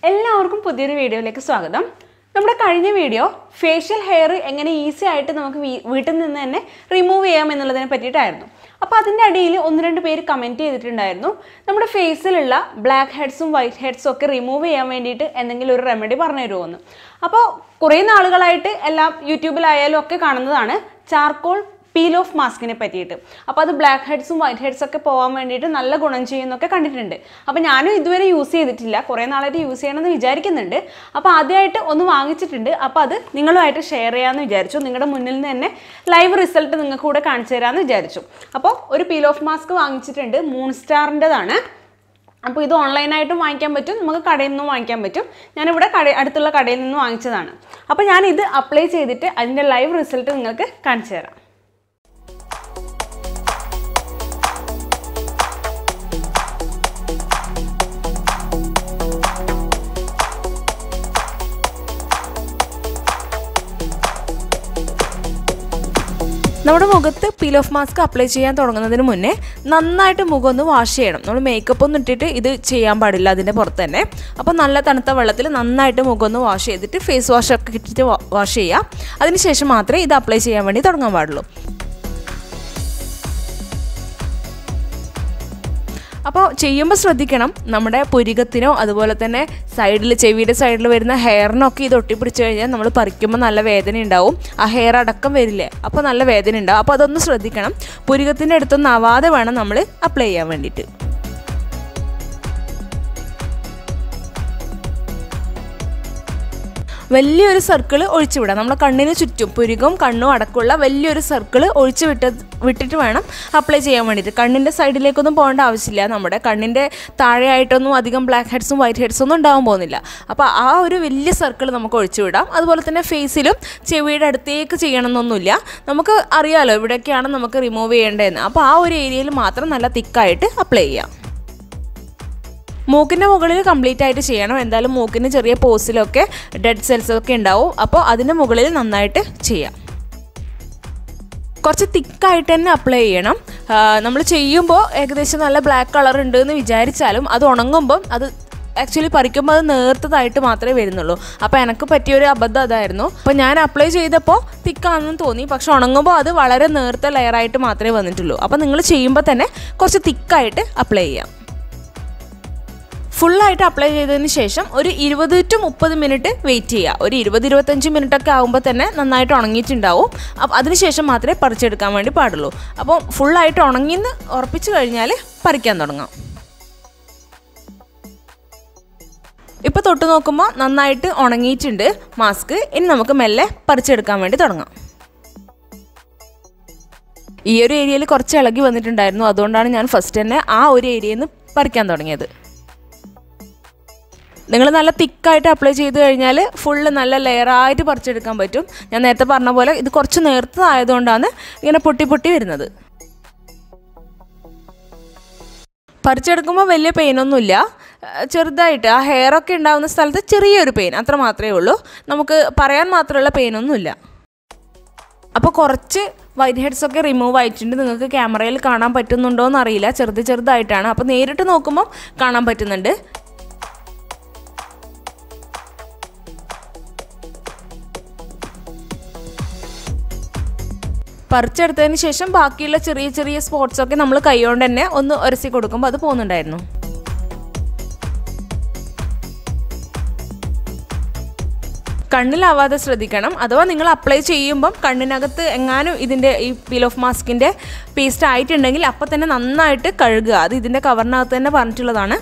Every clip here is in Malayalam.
എല്ലാവർക്കും പുതിയൊരു വീഡിയോയിലേക്ക് സ്വാഗതം. നമ്മുടെ കഴിഞ്ഞ വീഡിയോ ഫേഷ്യൽ ഹെയർ എങ്ങനെ ഈസി ആയിട്ട് നമുക്ക് വീട്ടിൽ നിന്ന് തന്നെ റിമൂവ് ചെയ്യാം എന്നുള്ളതിനെ പറ്റിയിട്ടായിരുന്നു. അപ്പോൾ അതിൻ്റെ അടിയിൽ ഒന്ന് രണ്ട് പേര് കമൻറ്റ് ചെയ്തിട്ടുണ്ടായിരുന്നു, നമ്മുടെ ഫേസിലുള്ള ബ്ലാക്ക് ഹെഡ്സും വൈറ്റ് ഹെഡ്സും ഒക്കെ റിമൂവ് ചെയ്യാൻ വേണ്ടിയിട്ട് എന്തെങ്കിലും ഒരു റെമഡി പറഞ്ഞു തരുമോയെന്ന്. അപ്പോൾ കുറേ നാളുകളായിട്ട് എല്ലാം യൂട്യൂബിലായാലും ഒക്കെ കാണുന്നതാണ് ചാർക്കോൾ പീൽ ഓഫ് മാസ്കിനെ പറ്റിയിട്ട്. അപ്പോൾ അത് ബ്ലാക്ക് ഹെഡ്സും വൈറ്റ് ഹെഡ്സും ഒക്കെ പോകാൻ വേണ്ടിയിട്ട് നല്ല ഗുണം ചെയ്യുന്നൊക്കെ കണ്ടിട്ടുണ്ട്. അപ്പോൾ ഞാനും ഇതുവരെ യൂസ് ചെയ്തിട്ടില്ല, കുറേ നാളായിട്ട് യൂസ് ചെയ്യണമെന്ന് വിചാരിക്കുന്നുണ്ട്. അപ്പോൾ ആദ്യമായിട്ട് ഒന്ന് വാങ്ങിച്ചിട്ടുണ്ട്. അപ്പോൾ അത് നിങ്ങളുമായിട്ട് ഷെയർ ചെയ്യാമെന്ന് വിചാരിച്ചു. നിങ്ങളുടെ മുന്നിൽ നിന്ന് തന്നെ ലൈവ് റിസൾട്ട് നിങ്ങൾക്ക് കൂടെ കാണിച്ചു തരാമെന്ന് വിചാരിച്ചു. അപ്പോൾ ഒരു പീൽ ഓഫ് മാസ്ക് വാങ്ങിച്ചിട്ടുണ്ട്, മൂൺ സ്റ്റാറിൻ്റെതാണ്. അപ്പോൾ ഇത് ഓൺലൈനായിട്ടും വാങ്ങിക്കാൻ പറ്റും, നമുക്ക് കടയിൽ നിന്നും വാങ്ങിക്കാൻ പറ്റും. ഞാനിവിടെ അടുത്തുള്ള കടയിൽ നിന്ന് വാങ്ങിച്ചതാണ്. അപ്പോൾ ഞാനിത് അപ്ലൈ ചെയ്തിട്ട് അതിൻ്റെ ലൈവ് റിസൾട്ട് നിങ്ങൾക്ക് കാണിച്ചു തരാം. നമ്മുടെ മുഖത്ത് പീൽ ഓഫ് മാസ്ക് അപ്ലൈ ചെയ്യാൻ തുടങ്ങുന്നതിന് മുന്നേ നന്നായിട്ട് മുഖം ഒന്ന് വാഷ് ചെയ്യണം. നമ്മൾ മേക്കപ്പ് ഒന്നും ഇട്ടിട്ട് ഇത് ചെയ്യാൻ പാടില്ല അതിൻ്റെ പുറത്ത് തന്നെ. അപ്പോൾ നല്ല തണുത്ത വെള്ളത്തിൽ നന്നായിട്ട് മുഖം ഒന്ന് വാഷ് ചെയ്തിട്ട് ഫേസ് വാഷൊക്കെ ഇട്ടിട്ട് വാഷ് ചെയ്യുക. അതിനുശേഷം മാത്രമേ ഇത് അപ്ലൈ ചെയ്യാൻ വേണ്ടി തുടങ്ങാൻ പാടുള്ളൂ. അപ്പോൾ ചെയ്യുമ്പോൾ ശ്രദ്ധിക്കണം, നമ്മുടെ പുരികത്തിനോ അതുപോലെ തന്നെ സൈഡിൽ ചെവിയുടെ സൈഡിൽ വരുന്ന ഹെയറിനൊക്കെ ഇത് ഒട്ടിപ്പിടിച്ച് കഴിഞ്ഞാൽ നമ്മൾ പറിക്കുമ്പോൾ നല്ല വേദന ഉണ്ടാവും. ആ ഹെയർ അടക്കം വരില്ലേ, അപ്പോൾ നല്ല വേദന ഉണ്ടാവും. അപ്പോൾ അതൊന്ന് ശ്രദ്ധിക്കണം. പുരികത്തിൻ്റെ അടുത്തൊന്നും ആവാതെ വേണം നമ്മൾ അപ്ലൈ ചെയ്യാൻ വേണ്ടിയിട്ട്. വലിയൊരു സർക്കിൾ ഒഴിച്ചു വിടാം. നമ്മുടെ കണ്ണിന് ചുറ്റും പുരികവും കണ്ണും അടക്കമുള്ള വലിയൊരു സർക്കിൾ ഒഴിച്ച് വിട്ടിട്ട് വേണം അപ്ലൈ ചെയ്യാൻ വേണ്ടിയിട്ട്. കണ്ണിൻ്റെ സൈഡിലേക്കൊന്നും പോകേണ്ട ആവശ്യമില്ല. നമ്മുടെ കണ്ണിൻ്റെ താഴെയായിട്ടൊന്നും അധികം ബ്ലാക്ക് ഹെഡ്സും വൈറ്റ് ഹെഡ്സും ഒന്നും ഉണ്ടാകാൻ പോകുന്നില്ല. അപ്പോൾ ആ ഒരു വലിയ സർക്കിൾ നമുക്ക് ഒഴിച്ചു വിടാം. അതുപോലെ തന്നെ ഫേസിലും ചെവിയുടെ അടുത്തേക്ക് ചെയ്യണമെന്നൊന്നുമില്ല. നമുക്ക് അറിയാമല്ലോ എവിടെയൊക്കെയാണ് നമുക്ക് റിമൂവ് ചെയ്യേണ്ടതെന്ന്. അപ്പോൾ ആ ഒരു ഏരിയയിൽ മാത്രം നല്ല തിക്കായിട്ട് അപ്ലൈ ചെയ്യാം. മൂക്കിൻ്റെ മുകളിൽ കംപ്ലീറ്റ് ആയിട്ട് ചെയ്യണം. എന്തായാലും മൂക്കിന് ചെറിയ പോസിലൊക്കെ ഡെഡ് സെൽസൊക്കെ ഉണ്ടാവും. അപ്പോൾ അതിൻ്റെ മുകളിൽ നന്നായിട്ട് ചെയ്യാം. കുറച്ച് തിക്കായിട്ട് തന്നെ അപ്ലൈ ചെയ്യണം. നമ്മൾ ചെയ്യുമ്പോൾ ഏകദേശം നല്ല ബ്ലാക്ക് കളർ ഉണ്ട് എന്ന് വിചാരിച്ചാലും അത് ഉണങ്ങുമ്പം അത് ആക്ച്വലി പറിക്കുമ്പോൾ അത് നേർത്തതായിട്ട് മാത്രമേ വരുന്നുള്ളൂ. അപ്പോൾ എനിക്ക് പറ്റിയൊരു അബദ്ധം അതായിരുന്നു. അപ്പോൾ ഞാൻ അപ്ലൈ ചെയ്തപ്പോൾ തിക്കാണെന്ന് തോന്നി, പക്ഷെ ഉണങ്ങുമ്പോൾ അത് വളരെ നേർത്ത ലെയറായിട്ട് മാത്രമേ വന്നിട്ടുള്ളൂ. അപ്പോൾ നിങ്ങൾ ചെയ്യുമ്പോൾ തന്നെ കുറച്ച് തിക്കായിട്ട് അപ്ലൈ ചെയ്യാം. ഫുള്ളായിട്ട് അപ്ലൈ ചെയ്തതിന് ശേഷം ഒരു 20 to 30 മിനിറ്റ് വെയിറ്റ് ചെയ്യുക. ഒരു 20-25 മിനിറ്റൊക്കെ ആകുമ്പോൾ തന്നെ നന്നായിട്ട് ഉണങ്ങിയിട്ടുണ്ടാവും. അപ്പോൾ അതിനുശേഷം മാത്രമേ പറിച്ചെടുക്കാൻ വേണ്ടി പാടുള്ളൂ. അപ്പോൾ ഫുള്ളായിട്ട് ഉണങ്ങിയെന്ന് ഉറപ്പിച്ച് കഴിഞ്ഞാൽ പറിക്കാൻ തുടങ്ങാം. ഇപ്പോൾ തൊട്ട് നോക്കുമ്പോൾ നന്നായിട്ട് ഉണങ്ങിയിട്ടുണ്ട് മാസ്ക്. ഇനി നമുക്ക് മെല്ലെ പറിച്ചെടുക്കാൻ വേണ്ടി തുടങ്ങാം. ഈ ഒരു ഏരിയയിൽ കുറച്ച് ഇളകി വന്നിട്ടുണ്ടായിരുന്നു, അതുകൊണ്ടാണ് ഞാൻ ഫസ്റ്റ് തന്നെ ആ ഒരു ഏരിയയിൽ നിന്ന് പറിക്കാൻ തുടങ്ങിയത്. നിങ്ങൾ നല്ല തിക്കായിട്ട് അപ്ലൈ ചെയ്ത് കഴിഞ്ഞാൽ ഫുള്ള് നല്ല ലെയറായിട്ട് പറിച്ചെടുക്കാൻ പറ്റും. ഞാൻ നേരത്തെ പറഞ്ഞ പോലെ ഇത് കുറച്ച് നേർത്തതായതുകൊണ്ടാണ് ഇങ്ങനെ പൊട്ടി പൊട്ടി വരുന്നത്. പറിച്ചെടുക്കുമ്പോൾ വലിയ പെയിനൊന്നുമില്ല, ചെറുതായിട്ട് ആ ഹെയറൊക്കെ ഉണ്ടാകുന്ന സ്ഥലത്ത് ചെറിയൊരു പെയിൻ അത്ര മാത്രമേ ഉള്ളൂ. നമുക്ക് പറയാൻ മാത്രമുള്ള പെയിനൊന്നുമില്ല. അപ്പോൾ കുറച്ച് വൈറ്റ് ഹെഡ്സൊക്കെ റിമൂവ് ആയിട്ടുണ്ട്. നിങ്ങൾക്ക് ക്യാമറയിൽ കാണാൻ പറ്റുന്നുണ്ടോ എന്നറിയില്ല, ചെറുതായിട്ടാണ്. അപ്പോൾ നേരിട്ട് നോക്കുമ്പോൾ കാണാൻ പറ്റുന്നുണ്ട്. പറിച്ചെടുത്തതിന് ശേഷം ബാക്കിയുള്ള ചെറിയ ചെറിയ സ്പോട്ട്സൊക്കെ നമ്മൾ കൈകൊണ്ട് തന്നെ ഒന്ന് ഉരസി കൊടുക്കുമ്പോൾ അത് പോകുന്നുണ്ടായിരുന്നു. കണ്ണിലാവാതെ ശ്രദ്ധിക്കണം. അഥവാ നിങ്ങൾ അപ്ലൈ ചെയ്യുമ്പം കണ്ണിനകത്ത് എങ്ങാനും ഇതിൻ്റെ ഈ പീൽ ഓഫ് മാസ്കിൻ്റെ പേസ്റ്റ് ആയിട്ടുണ്ടെങ്കിൽ അപ്പം തന്നെ നന്നായിട്ട് കഴുകുക. അത് ഇതിൻ്റെ കവറിനകത്ത് തന്നെ പറഞ്ഞിട്ടുള്ളതാണ്.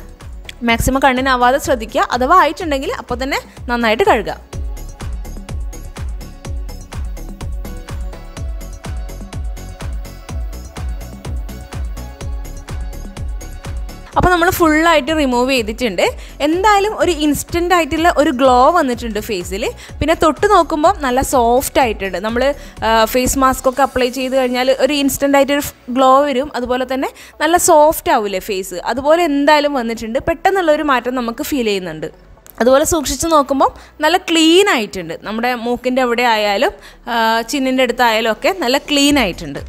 മാക്സിമം കണ്ണിനാവാതെ ശ്രദ്ധിക്കുക. അഥവാ ആയിട്ടുണ്ടെങ്കിൽ അപ്പം തന്നെ നന്നായിട്ട് കഴുകുക. അപ്പോൾ നമ്മൾ ഫുള്ളായിട്ട് റിമൂവ് ചെയ്തിട്ടുണ്ട്. എന്തായാലും ഒരു ഇൻസ്റ്റൻ്റ് ആയിട്ടുള്ള ഒരു ഗ്ലോ വന്നിട്ടുണ്ട് ഫേസിൽ. പിന്നെ തൊട്ട് നോക്കുമ്പോൾ നല്ല സോഫ്റ്റ് ആയിട്ടുണ്ട്. നമ്മൾ ഫേസ് മാസ്ക് ഒക്കെ അപ്ലൈ ചെയ്ത് കഴിഞ്ഞാൽ ഒരു ഇൻസ്റ്റൻ്റ് ആയിട്ടൊരു ഗ്ലോ വരും. അതുപോലെ തന്നെ നല്ല സോഫ്റ്റ് ആവില്ലേ ഫേസ്, അതുപോലെ എന്തായാലും വന്നിട്ടുണ്ട്. പെട്ടെന്നുള്ളൊരു മാറ്റം നമുക്ക് ഫീൽ ചെയ്യുന്നുണ്ട്. അതുപോലെ സൂക്ഷിച്ച് നോക്കുമ്പോൾ നല്ല ക്ലീൻ ആയിട്ടുണ്ട്. നമ്മുടെ മൂക്കിൻ്റെ എവിടെ ആയാലും ചിന്നിൻ്റെ അടുത്തായാലും ഒക്കെ നല്ല ക്ലീൻ ആയിട്ടുണ്ട്.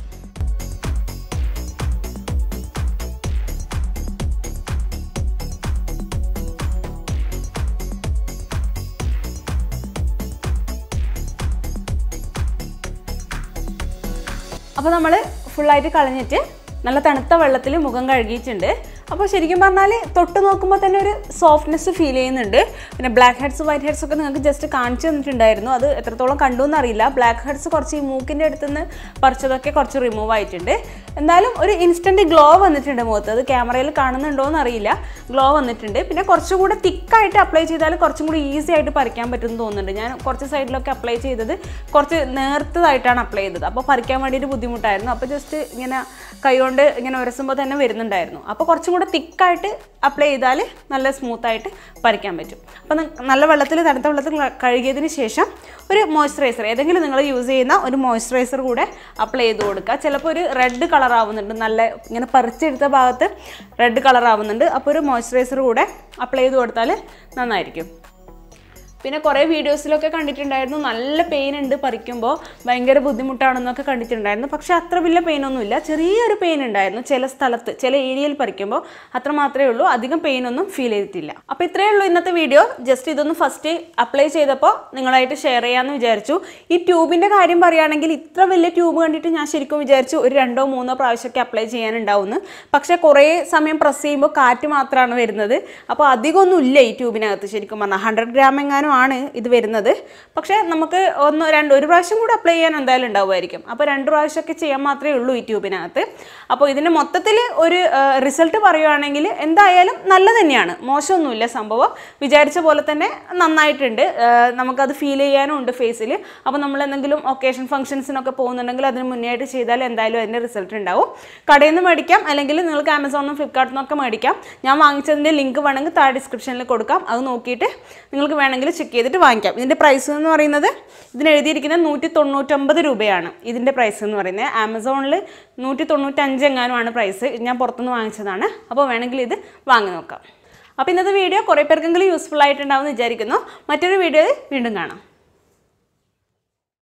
അപ്പോൾ നമ്മൾ ഫുള്ളായിട്ട് കളഞ്ഞിട്ട് നല്ല തണുത്ത വെള്ളത്തിൽ മുഖം കഴുകിയിട്ടുണ്ട്. അപ്പോൾ ശരിക്കും പറഞ്ഞാൽ തൊട്ട് നോക്കുമ്പോൾ തന്നെ ഒരു സോഫ്റ്റ്നെസ് ഫീൽ ചെയ്യുന്നുണ്ട്. പിന്നെ ബ്ലാക്ക് ഹെഡ്സ് വൈറ്റ് ഹെഡ്സ് ഒക്കെ നിങ്ങൾക്ക് ജസ്റ്റ് കാണിച്ചു തന്നിട്ടുണ്ടായിരുന്നു. അത് എത്രത്തോളം കണ്ടു എന്നറിയില്ല. ബ്ലാക്ക് ഹെഡ്സ് കുറച്ച് ഈ മൂക്കിൻ്റെ അടുത്തുനിന്ന് പറിച്ചതൊക്കെ കുറച്ച് റിമൂവ് ആയിട്ടുണ്ട്. എന്തായാലും ഒരു ഇൻസ്റ്റൻറ്റ് ഗ്ലോ വന്നിട്ടുണ്ട് മുഖത്ത്. അത് ക്യാമറയിൽ കാണുന്നുണ്ടോ എന്നറിയില്ല, ഗ്ലോ വന്നിട്ടുണ്ട്. പിന്നെ കുറച്ചുകൂടെ തിക്കായിട്ട് അപ്ലൈ ചെയ്താൽ കുറച്ചും കൂടി ഈസി ആയിട്ട് പറിക്കാൻ പറ്റുമെന്ന് തോന്നുന്നുണ്ട്. ഞാൻ കുറച്ച് സൈഡിലൊക്കെ അപ്ലൈ ചെയ്തത് കുറച്ച് നേർത്തതായിട്ടാണ് അപ്ലൈ ചെയ്തത്. അപ്പോൾ പറിക്കാൻ വേണ്ടിയിട്ട് ബുദ്ധിമുട്ടായിരുന്നു. അപ്പോൾ ജസ്റ്റ് ഇങ്ങനെ കൈകൊണ്ട് ഇങ്ങനെ ഉരസുമ്പോൾ തന്നെ വരുന്നുണ്ടായിരുന്നു. അപ്പോൾ കുറച്ചും കൂടെ തിക്കായിട്ട് അപ്ലൈ ചെയ്താൽ നല്ല സ്മൂത്തായിട്ട് പറിക്കാൻ പറ്റും. അപ്പോൾ നല്ല വെള്ളത്തിൽ തണുത്ത വെള്ളത്തിൽ കഴുകിയതിന് ശേഷം ഒരു മോയ്സ്ചറൈസർ, ഏതെങ്കിലും നിങ്ങൾ യൂസ് ചെയ്യുന്ന ഒരു മോയ്സ്ചറൈസർ കൂടെ അപ്ലൈ ചെയ്ത് കൊടുക്കുക. ചിലപ്പോൾ ഒരു റെഡ് കളർ ആവുന്നുണ്ട്, നല്ല ഇങ്ങനെ പറിച്ചെടുത്ത ഭാഗത്ത് റെഡ് കളർ ആവുന്നുണ്ട്. അപ്പോൾ ഒരു മോയ്സ്ചറൈസർ കൂടെ അപ്ലൈ ചെയ്ത് കൊടുത്താൽ നന്നായിരിക്കും. പിന്നെ കുറേ വീഡിയോസിലൊക്കെ കണ്ടിട്ടുണ്ടായിരുന്നു നല്ല പെയിൻ ഉണ്ട് പറിക്കുമ്പോൾ, ഭയങ്കര ബുദ്ധിമുട്ടാണെന്നൊക്കെ കണ്ടിട്ടുണ്ടായിരുന്നു. പക്ഷേ അത്ര വലിയ പെയിനൊന്നുമില്ല, ചെറിയൊരു പെയിൻ ഉണ്ടായിരുന്നു ചില സ്ഥലത്ത്, ചില ഏരിയയിൽ പറിക്കുമ്പോൾ. അത്ര മാത്രമേ ഉള്ളൂ, അധികം പെയിനൊന്നും ഫീൽ ചെയ്തിട്ടില്ല. അപ്പോൾ ഇത്രയേ ഉള്ളൂ ഇന്നത്തെ വീഡിയോ. ജസ്റ്റ് ഇതൊന്ന് ഫസ്റ്റ് അപ്ലൈ ചെയ്തപ്പോൾ നിങ്ങളായിട്ട് ഷെയർ ചെയ്യാമെന്ന് വിചാരിച്ചു. ഈ ട്യൂബിൻ്റെ കാര്യം പറയുകയാണെങ്കിൽ ഇത്ര വലിയ ട്യൂബ് കണ്ടിട്ട് ഞാൻ ശരിക്കും വിചാരിച്ചു ഒരു 2 or 3 പ്രാവശ്യമൊക്കെ അപ്ലൈ ചെയ്യാനുണ്ടാവുമെന്ന്. പക്ഷേ കുറേ സമയം പ്രസ് ചെയ്യുമ്പോൾ കാറ്റ് മാത്രമാണ് വരുന്നത്. അപ്പോൾ അധികമൊന്നും ഇല്ല ഈ ട്യൂബിനകത്ത്. ശരിക്കും പറഞ്ഞാൽ 100 gram എങ്ങാനും ആണ് ഇത് വരുന്നത്. പക്ഷേ നമുക്ക് ഒരു പ്രാവശ്യം കൂടെ അപ്ലൈ ചെയ്യാൻ എന്തായാലും ഉണ്ടാവുമായിരിക്കും. അപ്പോൾ 2 പ്രാവശ്യമൊക്കെ ചെയ്യാൻ മാത്രമേ ഉള്ളൂ ഈ ട്യൂബിനകത്ത്. അപ്പോൾ ഇതിൻ്റെ മൊത്തത്തിൽ ഒരു റിസൾട്ട് പറയുകയാണെങ്കിൽ എന്തായാലും നല്ല തന്നെയാണ്, മോശമൊന്നുമില്ല സംഭവം. വിചാരിച്ച പോലെ തന്നെ നന്നായിട്ടുണ്ട്. നമുക്കത് ഫീൽ ചെയ്യാനും ഉണ്ട് ഫേസിൽ. അപ്പോൾ നമ്മൾ എന്തെങ്കിലും ഒക്കേഷൻ ഫംഗ്ഷൻസിനൊക്കെ പോകുന്നുണ്ടെങ്കിൽ അതിന് മുന്നേ ആയിട്ട് ചെയ്താൽ എന്തായാലും അതിൻ്റെ റിസൾട്ട് ഉണ്ടാവും. കടയിൽ നിന്ന് മേടിക്കാം, അല്ലെങ്കിൽ നിങ്ങൾക്ക് ആമസോണിനും ഫ്ലിപ്കാർട്ടിൽ നിന്നൊക്കെ മേടിക്കാം. ഞാൻ വാങ്ങിച്ചതിൻ്റെ ലിങ്ക് വേണമെങ്കിൽ താഴെ ഡിസ്ക്രിപ്ഷനിൽ കൊടുക്കാം. അത് നോക്കിയിട്ട് നിങ്ങൾക്ക് വേണമെങ്കിൽ ചെക്ക് ചെയ്തിട്ട് വാങ്ങിക്കാം. ഇതിൻ്റെ പ്രൈസ് എന്ന് പറയുന്നത്, ഇതിന് എഴുതിയിരിക്കുന്നത് 199 രൂപയാണ് ഇതിൻ്റെ പ്രൈസ് എന്ന് പറയുന്നത്. ആമസോണിൽ 195 എങ്ങാനുമാണ് പ്രൈസ്. ഞാൻ പുറത്തുനിന്ന് വാങ്ങിച്ചതാണ്. അപ്പോൾ വേണമെങ്കിൽ ഇത് വാങ്ങി നോക്കാം. അപ്പോൾ ഇന്നത്തെ വീഡിയോ കുറേ പേർക്കെങ്കിലും യൂസ്ഫുൾ ആയിട്ടുണ്ടാവുമെന്ന് വിചാരിക്കുന്നു. മറ്റൊരു വീഡിയോയിൽ വീണ്ടും കാണാം.